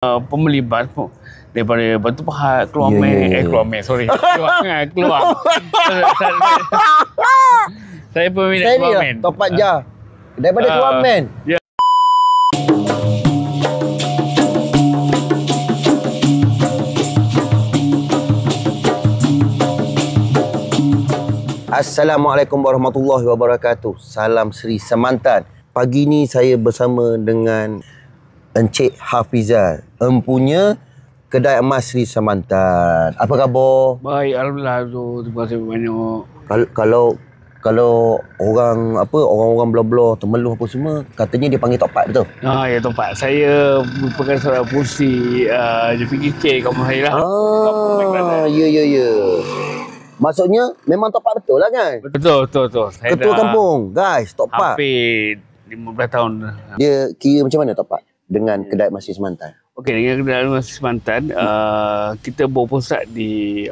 pembeli bas daripada Batu Pahat keluar sorry keluar saya peminat keluar men Top Up Jar daripada keluar men. Assalamualaikum warahmatullahi wabarakatuh. Salam Sri Semantan. Pagi ni saya bersama dengan Encik Hafizah, empunya Kedai Emas Sri Semantan. Apa khabar? Baik, alhamdulillah tu. Terima kasih banyak. Kalau orang-orang bla-bla Temeloh apa semua katanya dia panggil Top Up, betul? Ya, Top Up. Saya merupakan seorang fungsi JPKK kampung saya lah. Ya. Maksudnya memang Top Up betul lah kan? Betul. Saya Ketua kampung, guys, Top Up. Hampir 15 tahun. Dia kira macam mana Top Up dengan Kedai Emas Sri Semantan? Okey, dengan Kedai Emas Sri Semantan, kita berpusat di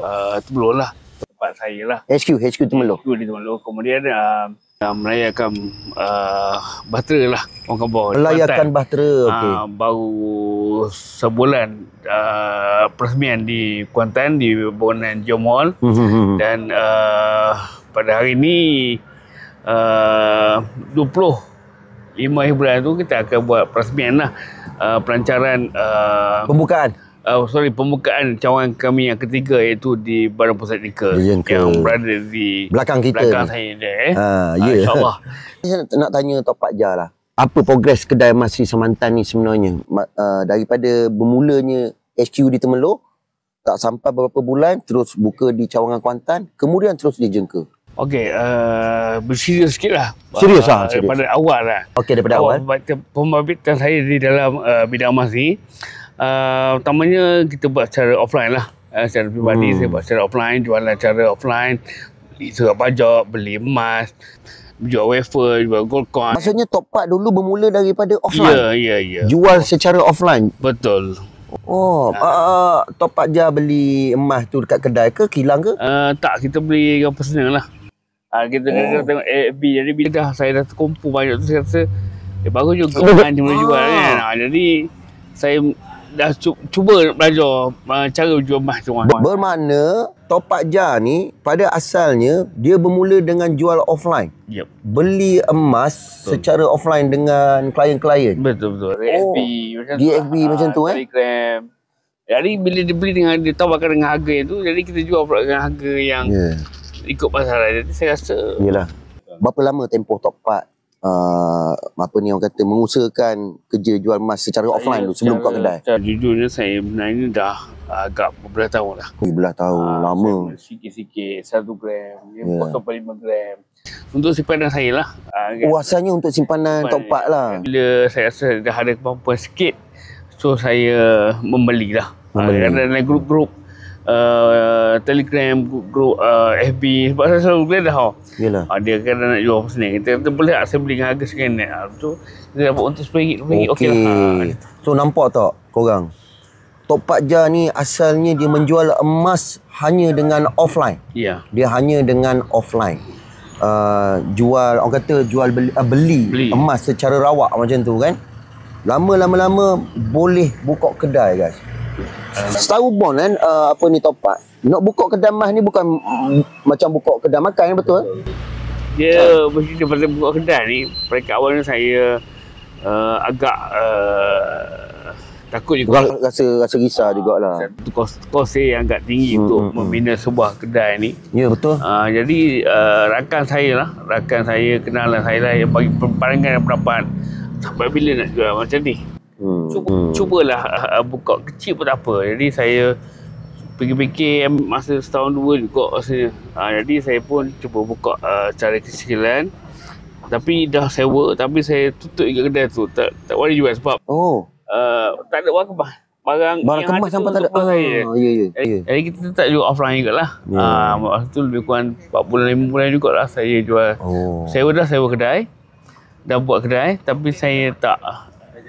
Temeloh lah. Tempat saya lah. HQ Temeloh. HQ di Temeloh. Kemudian merayakan bahtera lah orang kampung. Merayakan bahtera, okey. Baru sebulan peresmian di Kuantan di bangunan Jom Hall. Dan pada hari ini 25 bulan tu kita akan buat peresmian lah, pelancaran pembukaan cawangan kami yang ketiga, iaitu di Badan Pusat Nikel yang berada di belakang kita saya ni. InsyaAllah. Saya nak tanya Top Up Jar lah, apa progres Kedai Emas Sri Semantan ni sebenarnya? Daripada bermulanya HQ di Temeloh, tak sampai beberapa bulan terus buka di Cawangan Kuantan, kemudian terus dijengka. Okey, berserius sikit lah. Serius. Daripada awal lah. Okey, daripada awal. Pembabitan saya di dalam bidang emas ni, utamanya kita buat secara offline lah. Secara pribadi saya buat secara offline, jualan secara offline, beli surat pajak, beli emas, jual wafer, jual gold coin. Maksudnya Top Up dulu bermula daripada offline? Ya. Jual secara offline? Betul. Top Up Jar beli emas tu dekat kedai ke, kilang ke? Tak, kita beli yang personal lah. Kita tengok AFB, jadi bila saya dah terkumpul banyak tu, saya rasa bagus juga kan dia boleh jual kan. Jadi saya dah cuba belajar cara jual emas tu. Bermakna Top Up Jar ni pada asalnya dia bermula dengan jual offline. Yep. Beli emas secara offline dengan klien-klien. Betul. DFB macam tu Telegram. Jadi bila dia beli dengan, dia tawarkan dengan harga itu, jadi kita jual pula dengan harga yang ikut pasaran. Jadi saya rasa yalah. Berapa lama tempoh Top Up orang kata mengusahakan kerja jual emas secara offline dulu sebelum buka kedai? Jujurnya saya sebenarnya dah agak beberapa tahun lah. Beberapa tahun, lama. Sikit-sikit, 1 gram, 0.5 gram. Untuk simpanan saya lah. Asalnya untuk simpanan Top Up lah. Bila saya rasa dah ada kemampuan sikit, so saya membeli lah. Dalam grup-grup Telegram, grup FB, sebab saya selalu beli dah. Yalah. Dia kadang nak jual personal, kita boleh tak saya beli dengan harga sekian ni. Tu kita dapat untuk RM10, okey lah. So nampak tak korang, Top Up Jar ni asalnya dia menjual emas hanya dengan offline. Ya. Dia hanya dengan offline. Jual, orang kata jual beli emas secara rawak macam tu kan. Lama-lama boleh buka kedai, guys. Setahu Bon kan, Top Up nak buka kedai emas ni bukan macam buka kedai makan, betul? Dia daripada buka kedai ni, pada awalnya saya agak takut juga. Rasa risau jugalah. Kos saya agak tinggi untuk membina sebuah kedai ni. Ya, betul. Jadi rakan saya, kenalan saya lah yang bagi pandangan dan pendapat, sampai bila nak jual macam ni. Cubalah buka kecil pun tak apa. Jadi saya fikir-fikir masa setahun dua juga rasanya. Jadi saya pun cuba buka cara kecilan. Tapi dah sewa, tapi saya tutup juga kedai tu. Tak boleh jual sebab tak ada barang kemas sampai tak ada. Jadi kita tak jual offline jugalah. Masa tu lebih kurang 4 bulan 5 bulan jugalah saya jual. Sewa kedai. Dah buat kedai, tapi saya tak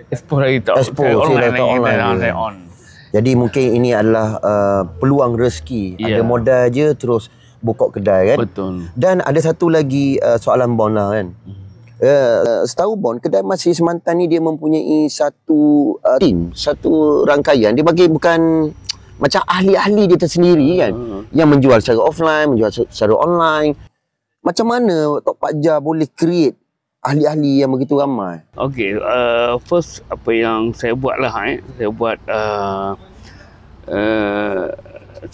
expose lagi, online. Jadi mungkin ini adalah peluang rezeki. Ada modal je terus buka kedai kan. Betul. Dan ada satu lagi soalan Bon lah kan. Setahu Bon, kedai emas Sri Semantan ni dia mempunyai satu team, satu rangkaian. Dia bagi bukan macam ahli-ahli dia tersendiri kan, yang menjual secara offline, menjual secara online. Macam mana Tok Pak Jah boleh create ahli-ahli yang begitu ramai? Okey, first apa yang saya buat lah, saya buat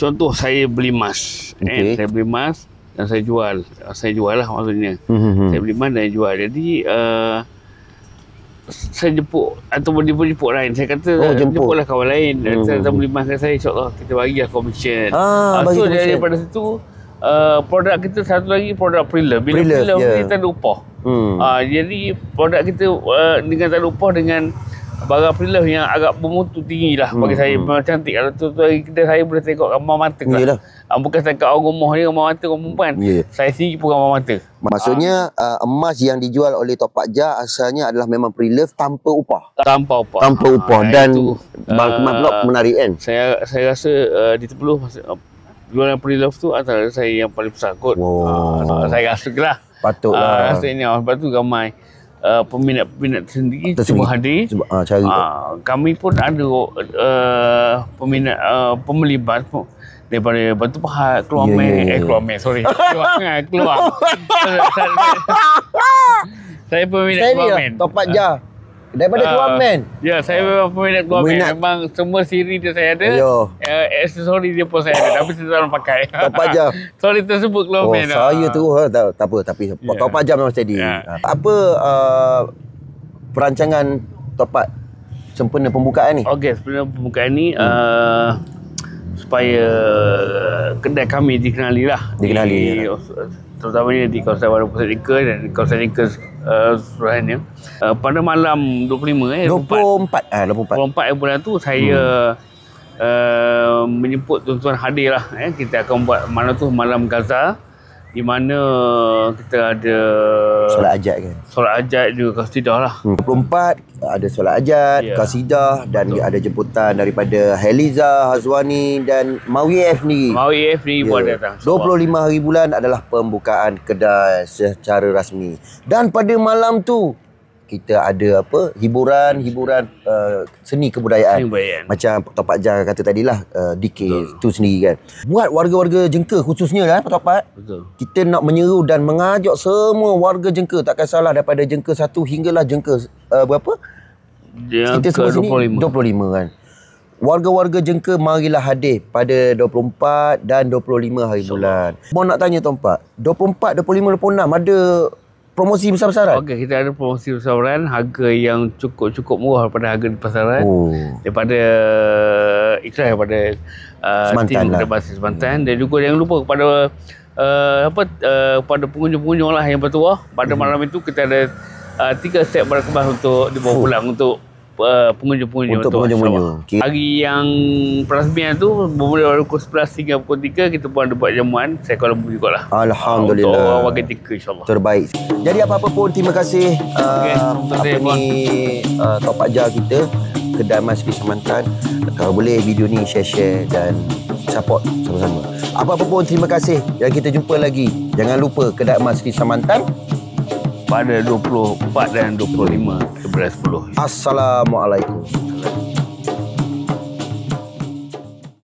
contoh saya beli emas, saya beli emas dan saya jual lah maksudnya. Saya beli emas dan jual. Jadi saya jemput ataupun dia pun jemput lain. Saya kata jemputlah kawan lain. Saya beli emas dengan saya, insyaAllah kita bagilah komisen. So daripada situ produk kita satu lagi produk preloved. Bila preloved ni tak ada upah. Jadi produk kita dengan tak ada upah, dengan barang preloved yang agak bermutu tinggi lah bagi saya. Memang cantik. Kalau tu kedai saya boleh tengok gambar mata lah. Bukan setakat orang rumah ni gambar mata orang perempuan. Saya sendiri pun gambar mata. Maksudnya emas yang dijual oleh Tok Pak Jah asalnya adalah memang preloved tanpa upah. Tanpa upah. Dan kemas pula menarik kan. Saya rasa di Tepeluh jualan preloved tu antara saya yang paling besar kot. Saya rasa lah. Patutlah. Rasanya sebab tu ramai peminat-peminat sendiri cuma hadir. Cari kami pun ada peminat pembeli emas daripada Batu Pahat, Keluar. Saya peminat Keluar Men. Tok Pak Jah daripada Keluar Men. Ya, saya memang peminat Keluar Men. Memang semua siri dia saya ada. Aksesori dia pun saya ada, tapi saya tak pakai. Tok Pak Jah. Sorry tersebut Keluar Men. Saya tu tak apa, tapi Tok Pak Jah memang steady. Apa perancangan Tok Pak sempena pembukaan ni? Okey, sempena pembukaan ni supaya kedai kami dikenali lah. Terutamanya di kawasan Warung Pusat Nika dan kawasan Nika seluruhannya. Pada malam 24 bulan tu saya menjemput tuan-tuan hadir lah. Kita akan buat malam tu malam Gaza, di mana kita ada solat ajat kan? Solat ajat juga qasidah lah. 24 ada solat ajat, qasidah dan ada jemputan daripada Heliza, Hazwani dan Mawi F ni. Mawi F ni pun datang. 25 hari bulan adalah pembukaan kedai secara rasmi. Dan pada malam tu kita ada hiburan seni kebudayaan. Macam Tok Pak Jah kata tadilah, DK tu sendiri kan. Buat warga-warga Jengka khususnya lah Tok Pak. Kita nak menyeru dan mengajak semua warga Jengka, tak kisahlah daripada Jengka 1 hinggalah Jengka berapa? Kita semua sini 25 kan. Warga-warga Jengka marilah hadir pada 24 dan 25 hari bulan. Mau nak tanya Tok Pak, 24, 25, 26 ada promosi besar-besaran? Okey, kita ada promosi besar-besaran, harga yang cukup murah daripada harga di pasaran. Daripada ikhlas daripada tim kedai basis Semantan. Dan juga jangan lupa kepada pada pengunjung-pengunjung lah yang bertuah. Pada malam itu kita ada 3 set barang kemas untuk dibawa pulang untuk pengunjung-pengunjung. Hari yang perasmian tu bermula dari pukul 11 hingga pukul 3 kita pun ada buat jamuan. Saya Kuala Lumpur jugalah. Alhamdulillah. Untuk orang warga Jengka, insyaAllah. Terbaik. Jadi apa-apa pun terima kasih Tok Pak Jah kita, kedai emas Sri Semantan. Kalau boleh video ni share dan support sama-sama. Apa-apa pun terima kasih dan kita jumpa lagi. Jangan lupa kedai emas Sri Semantan pada 24 dan 25 11 10. Assalamualaikum.